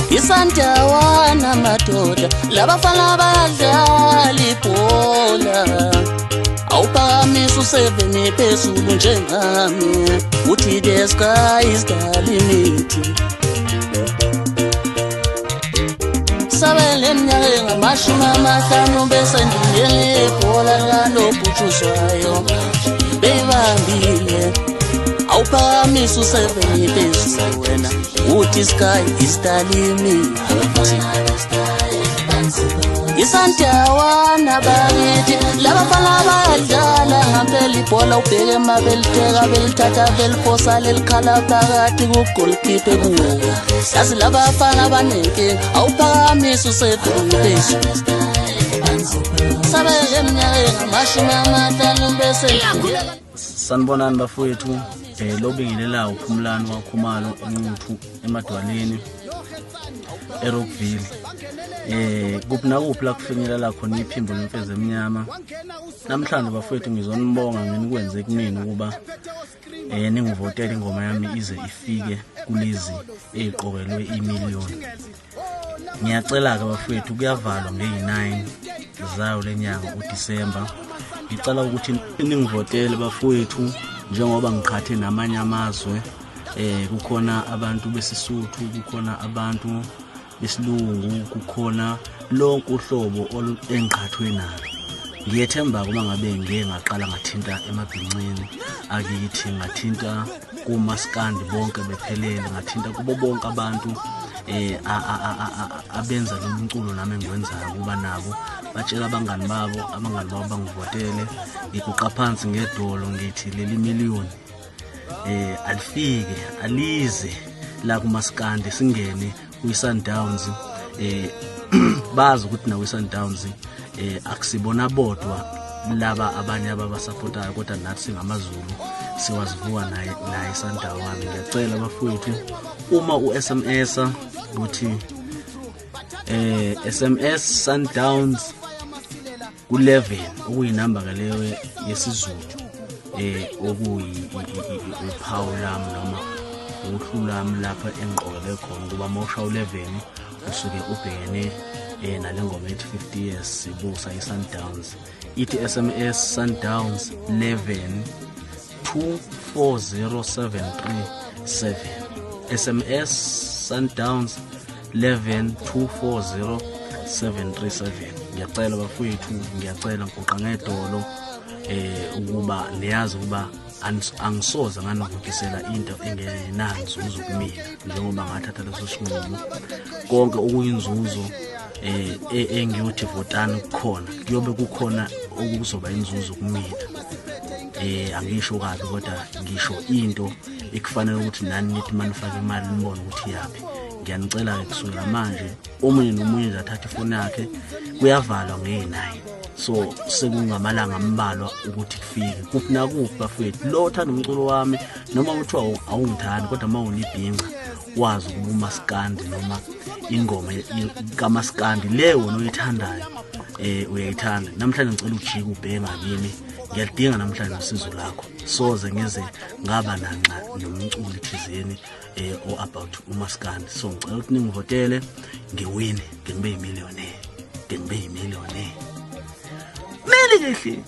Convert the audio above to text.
Isandawana madoda labafana badlala ibhola awuphakamisa u7 phezulu njengami uthi the sky is the limit sabele minyaka engama50 bese ndiyele ibhola kanobhutshuzwayo beyibambile awuphakamisa u7 phezulu wena uthi sky is the limit Isandawana bakithi labafana badlala ngampela ibhola ubheke mabelitheka belithatha beliphosa lelikhala phakathi kugolkipe kuwo yazi labafana abanenke awuphakamisa u7 phezulu sabeke eminyaka engama50 bese sanibonani bafowethu lobingelela uphumlani wakhumalo enquthu emadwaleni eRockville kuphi nakuphi la kufinyelela khona iphimbo lemfeze emnyama namhlanje bafowethu ngizonibonga ngenikwenze kumina ukuba ningivotele ingoma yami ize ifike kulezi eziqokelwe imiliyoni ngiyacela ke bafowethu kuyavalwa nge9 zayo lenyanga uDisemba ngicela ukuthi ningivotele bafowethu njengoba ngiqhathe namanye amazwe kukhona abantu besisuthu kukhona abantu besilungu kukhona lonke uhlobo engiqhathwe nalo ngiyethemba kuba ngabe ngeke ngaqala ngathinta emabhincini akithi ngathinta kumaskandi bonke bephelele ngathinta kubo bonke abantu abenza lo mculo nami engwenzayo kuba nabo batshela abangani babo bangivotele ngikuqa phansi ngedolo ngithi leli miliyoni alifike alize la kumaskandi singene kuSundowns bazi ukuthi nawo iSundowns akusibona bodwa laba abanye ababasupportayo kodwa nathi singamaZulu siwazivuka naye iSundowns ngiyacela bafowethu uma uSMS ukuthi SMS Sundowns ku11 okuyinamba ke leyo yesizulu okuyiphawu lami noma uhlu lami lapha engiqokele khona kuba mawusha u11 usuke ubhekene nalengoma ethi 50 years sibusa iSundowns ithi SMS Sundowns 11 240737 SMS Sundowns 11 240737 ngiyacela bafowethu ngiyacela ngiqoqa ngedolo ukuba niyazi ukuba angisoza nganovukisela into engenanzuzo kumina njengoba ngathatha leso sinqumo konke okuyinzuzo engiyothi votani kukhona kuyobe kukhona okuzoba inzuzo kumina angisho kabi kodwa ngisho into ekufanele ukuthi nani nithi manifaka imali nibone ukuthi yapi ngiyanicela kusukela manje omunye nomunye uzathatha ifoni yakhe kuyavalwa nge9 so sekungamalanga ambalwa ukuthi kufike kuphi nakuphi bafowethu lo uthanda umculo wami noma uthiwa awungithandi kodwa mawunibhinqa wazi ukuba umaskandi noma ingoma kaMaskandi le wona uyithandayo uyayithanda namhlanje ngicela ujike ubheke ngakini ngiyadinga namhlanje usizo lakho soze ngeze ngaba nanxa nomculo thizeni about uMaskandi so ngicela ukuthi ningivotele ngiwine ngibe yimiliyoni meli kahle